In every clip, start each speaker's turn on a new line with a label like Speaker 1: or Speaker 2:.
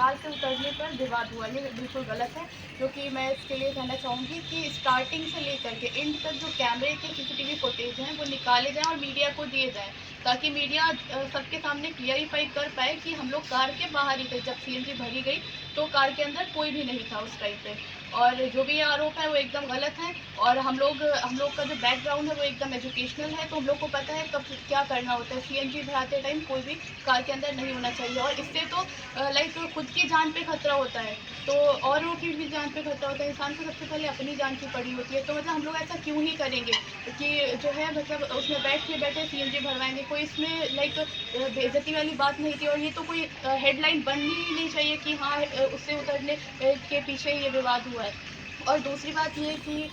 Speaker 1: Car से उतरने पर विवाद हुआ, ये बिल्कुल गलत है। क्योंकि मैं इसके लिए कहना चाहूँगी कि स्टार्टिंग से लेकर के एंड तक जो कैमरे के सीसीटीवी फुटेज हैं वो निकाले जाएँ और मीडिया को दिए जाएँ, ताकि मीडिया सबके सामने क्लियरिफाई कर पाए कि हम लोग कार के बाहर ही थे। जब सीएनजी भरी गई तो कार के अंदर कोई भी नहीं था उस टाइम पे। और जो भी ये आरोप है वो एकदम गलत है। और हम लोग का जो बैकग्राउंड है वो एकदम एजुकेशनल है, तो हम लोग को पता है कब क्या करना होता है। सीएनजी भराते टाइम कोई भी कार के अंदर नहीं होना चाहिए, और इससे तो लाइक खुद की जान पे खतरा होता है, तो औरों की भी जान पे खतरा होता है। इंसान को सबसे पहले अपनी जान की पड़ी होती है, तो मतलब हम लोग ऐसा क्यों ही करेंगे कि जो है मतलब उसमें बैठे सीएनजी भरवाएंगे। कोई इसमें लाइक बेइज्जती वाली बात नहीं थी, और ये तो कोई हेडलाइन बननी ही नहीं चाहिए कि हाँ उससे उतरने के पीछे ये विवाद हुआ है। और दूसरी बात ये कि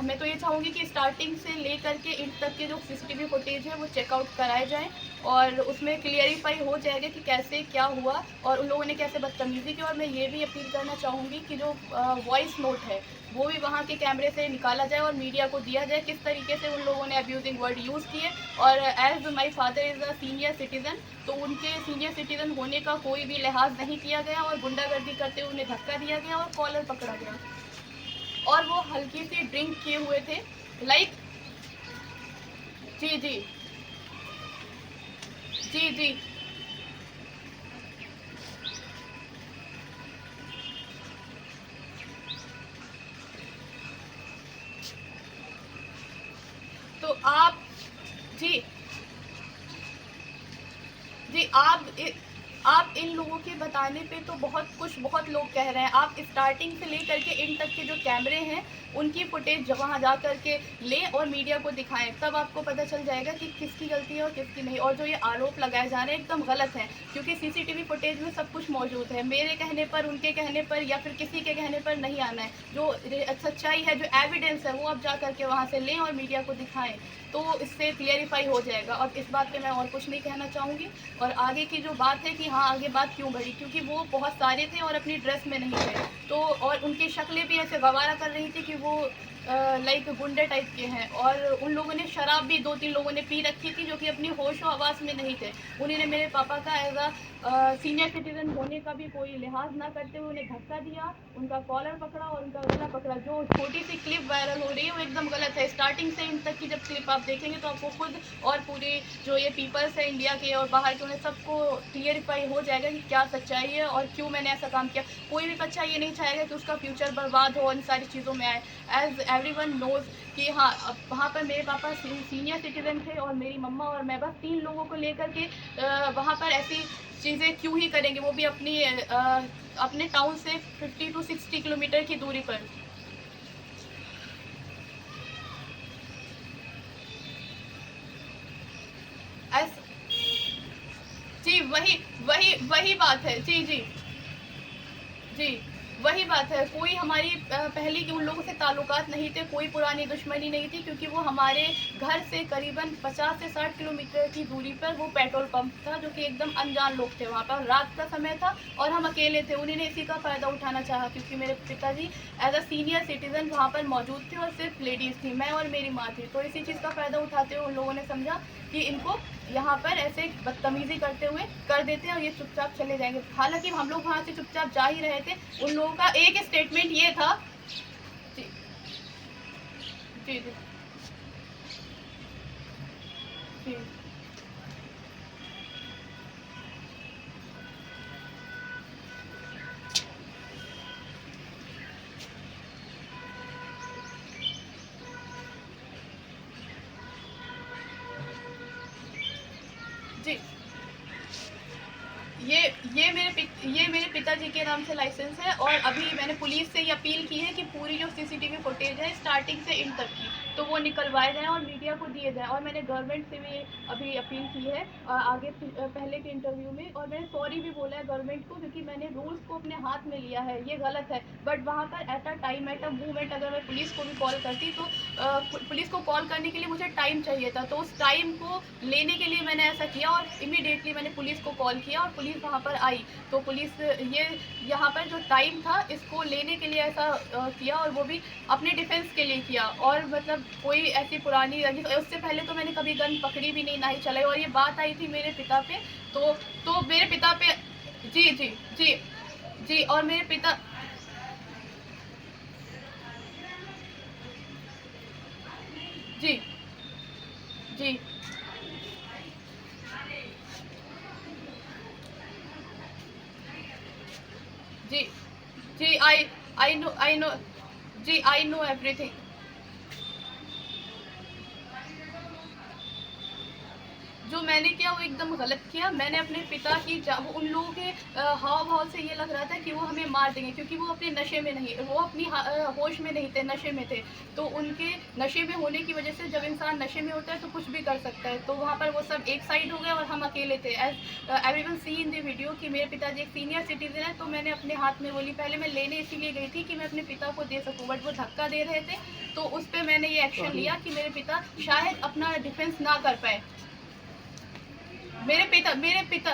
Speaker 1: मैं तो ये चाहूँगी कि स्टार्टिंग से लेकर के एंड तक के जो सीसीटीवी फुटेज है वो चेकआउट कराए जाएँ, और उसमें क्लियरिफाई हो जाएगा कि कैसे क्या हुआ और उन लोगों ने कैसे बदतमीज़ी की। और मैं ये भी अपील करना चाहूँगी कि जो वॉइस नोट है वो भी वहाँ के कैमरे से निकाला जाए और मीडिया को दिया जाए, किस तरीके से उन लोगों ने अब्यूजिंग वर्ड यूज़ किए। और as my father is a senior citizen, तो उनके सीनियर सिटीज़न होने का कोई भी लिहाज नहीं किया गया, और गुंडागर्दी करते हुए उन्हें धक्का दिया गया और कॉलर पकड़ा गया, और वो हल्की सी ड्रिंक किए हुए थे। लाइक जी जी जी जी तो आप जी जी आप इन लोगों के बताने पे तो बहुत लोग कह रहे हैं। आप स्टार्टिंग से लेकर के एंड तक के जो कैमरे हैं उनकी फुटेज वहाँ जा कर के लें और मीडिया को दिखाएं, तब आपको पता चल जाएगा कि किसकी गलती है और किसकी नहीं। और जो ये आरोप लगाए जा रहे हैं एकदम गलत है, क्योंकि सीसीटीवी फुटेज में सब कुछ मौजूद है। मेरे कहने पर, उनके कहने पर या फिर किसी के कहने पर नहीं आना है। जो सच्चाई है, जो एविडेंस है, वो आप जा करके वहाँ से लें और मीडिया को दिखाएं, तो इससे क्लियरिफाई हो जाएगा। और इस बात पे मैं और कुछ नहीं कहना चाहूँगी। और आगे की जो बात है कि हाँ आगे बात क्यों बढ़ी, क्योंकि वो बहुत सारे थे और अपनी ड्रेस में नहीं थे, तो और उनकी शक्लें भी ऐसे गवारा कर रही थी कि वो लाइक गुंडे टाइप के हैं। और उन लोगों ने शराब भी 2-3 लोगों ने पी रखी थी जो कि अपनी होशो हवास में नहीं थे। उन्होंने मेरे पापा का एज अ सीनियर सिटीजन होने का भी कोई लिहाज ना करते हुए उन्हें धक्का दिया, उनका कॉलर पकड़ा और उनका गला पकड़ा। जो छोटी सी क्लिप वायरल हो रही है वो एकदम गलत है। स्टार्टिंग से इन तक की जब क्लिप आप देखेंगे तो आपको खुद और पूरे जो ये पीपल्स है इंडिया के और बाहर के, उन्हें सबको क्लियरिफाई हो जाएगा कि क्या सच्चाई है और क्यों मैंने ऐसा काम किया। कोई भी बच्चा ये नहीं चाहेगा कि उसका फ्यूचर बर्बाद हो इन सारी चीज़ों में आए। एज एवरीवन नोज कि हाँ वहाँ पर मेरे पापा सीनियर सिटीजन थे और मेरी मम्मा और मैं, बस 3 लोगों को लेकर के वहाँ पर ऐसी चीज़ें क्यों ही करेंगे, वो भी अपने टाउन से 50 to 60 किलोमीटर की दूरी पर। ऐस जी वही वही वही बात है। जी जी जी वही बात है। कोई हमारी पहले की उन लोगों से ताल्लुकात नहीं थे, कोई पुरानी दुश्मनी नहीं थी, क्योंकि वो हमारे घर से करीबन 50 से 60 किलोमीटर की दूरी पर वो पेट्रोल पंप था, जो कि एकदम अनजान लोग थे वहाँ पर। रात का समय था और हम अकेले थे, उन्होंने इसी का फ़ायदा उठाना चाहा, क्योंकि मेरे पिताजी एज अ सीनियर सिटीज़न वहाँ पर मौजूद थे और सिर्फ लेडीज़ थी, मैं और मेरी माँ थी। तो इसी चीज़ का फ़ायदा उठाते हुए उन लोगों ने समझा कि इनको यहाँ पर ऐसे बदतमीज़ी करते हुए कर देते हैं और ये चुपचाप चले जाएंगे। हालांकि हम लोग वहाँ से चुपचाप जा ही रहे थे। उन लोगों का एक स्टेटमेंट ये था। जी जी जी जी जी ये ये मेरे पिताजी के नाम से लाइसेंस है। और अभी मैंने पुलिस से ये अपील की है कि पूरी जो सीसीटीवी फुटेज है स्टार्टिंग से एंड तक की, तो वो निकलवाए जाएँ और मीडिया को दिए जाएँ। और मैंने गवर्नमेंट से भी अभी अपील की है आगे पहले के इंटरव्यू में, और मैंने सॉरी भी बोला है गवर्नमेंट को, क्योंकि मैंने रूल्स को अपने हाथ में लिया है, ये गलत है। बट वहाँ पर at a time, at a movement अगर मैं पुलिस को भी कॉल करती तो पुलिस को कॉल करने के लिए मुझे टाइम चाहिए था, तो उस टाइम को लेने के लिए मैंने ऐसा किया। और इमीडिएटली मैंने पुलिस को कॉल किया और पुलिस वहाँ पर आई। तो पुलिस ये यहाँ पर जो टाइम था इसको लेने के लिए ऐसा किया, और वो भी अपने डिफेंस के लिए किया। और मतलब कोई ऐसी पुरानी उससे पहले तो मैंने कभी गन पकड़ी भी नहीं, ना ही चलाई। और ये बात आई थी मेरे पिता पे, तो मेरे पिता पे जी जी जी जी, और मेरे पिता जी, जी, जी, जी, आई नो जी, आई नो एवरीथिंग। जो मैंने किया वो एकदम गलत किया। मैंने अपने पिता की वो उन लोगों के हाव-भाव से ये लग रहा था कि वो हमें मार देंगे, क्योंकि वो अपने नशे में नहीं, वो अपनी होश में नहीं थे, नशे में थे। तो उनके नशे में होने की वज़ह से, जब इंसान नशे में होता है तो कुछ भी कर सकता है। तो वहाँ पर वो सब एक साइड हो गए और हम अकेले थे। As everyone see in the video कि मेरे पिताजी एक सीनियर सिटीज़न है, तो मैंने अपने हाथ में गोली पहले मैं लेने इसीलिए गई थी कि मैं अपने पिता को दे सकूँ, बट वो धक्का दे रहे थे, तो उस पे मैंने ये एक्शन लिया कि मेरे पिता शायद अपना डिफेंस ना कर पाएँ। मेरे पिता मेरे पिता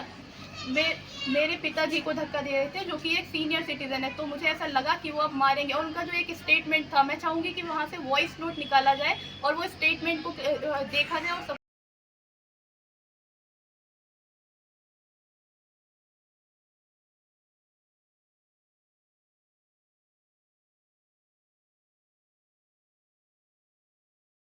Speaker 1: मे मेरे पिताजी को धक्का दे रहे थे, जो कि एक सीनियर सिटीज़न है, तो मुझे ऐसा लगा कि वो अब मारेंगे, और उनका जो एक स्टेटमेंट था, मैं चाहूँगी कि वहाँ से वॉइस नोट निकाला जाए और वो स्टेटमेंट को देखा जाए और सब